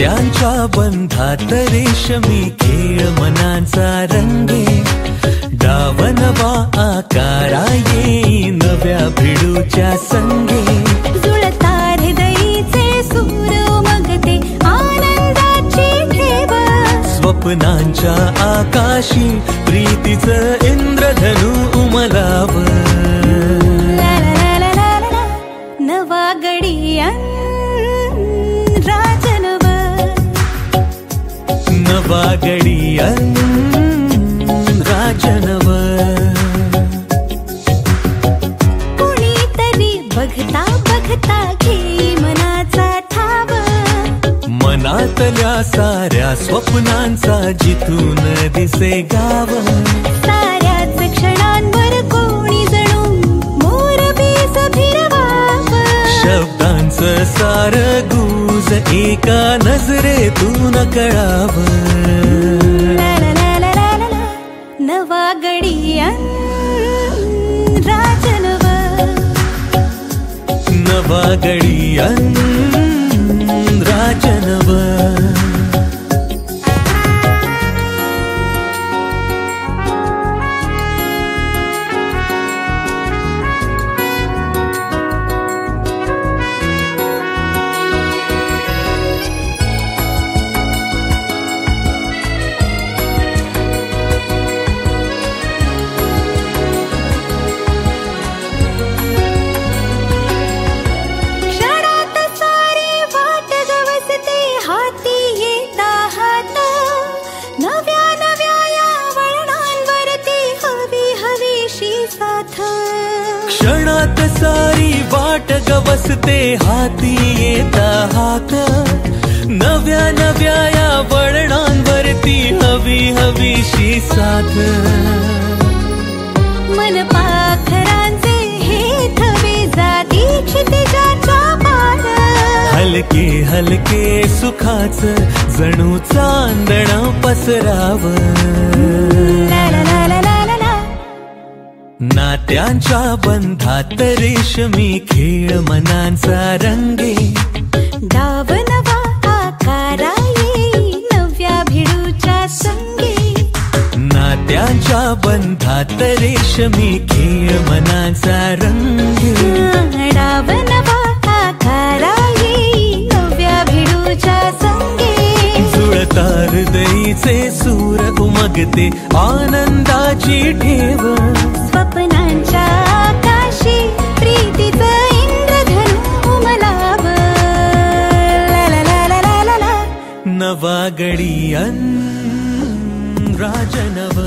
नात्यांच्या बंधात रेशमी खेळ मनांचा रंगे, डाव नवा आकारा येई नव्या भिडूच्या संगे, जुळता हृदयीचे सूर उमगते आनंदाची ठेव, स्वप्नांच्या आकाशी प्रीतीचं इंद्रधनु उमलाव, नवा गडिया राजनव, नवा गडिया राजनव, कुणीतरी बघता बघता घेई मनाचा ठाव, मनातल्या साऱ्या स्वप्नांचा जिथून दिसे गाव, साऱ्याच क्षणांवर कोणी जणू मोरपीस फिरवाव, शब्दांचं सार गुज एका नजरेतून कळाव, नवा गडिया राजनव, नवा गडिया राजनव, क्षणात सारी वाट गवसते हाती येता हात, नव्या नव्या या वळणांवरती हवी हवीशी साथ, मन पाखरांचे हे थवे जाती क्षितिजाच्या पार, हलके हलके सुखाचं जणू चांदणं पसराव, नात्यांच्या बंधात रेशमी खेळ मनांचा रंगे, डाव नवा आकारा येई नव्या भिडूच्या संगे, नात्यांच्या बंधात रेशमी खेळ मनांचा रंगे, डाव नवा आकारा येई नव्या भिडूच्या संगे, जुळता हृदयीचे सूर उमगते आनंदाची ठेव, स्वप्नांच्या आकाशी प्रीतीचं इंद्रधनु उमलाव, नवा गडिया राजनव.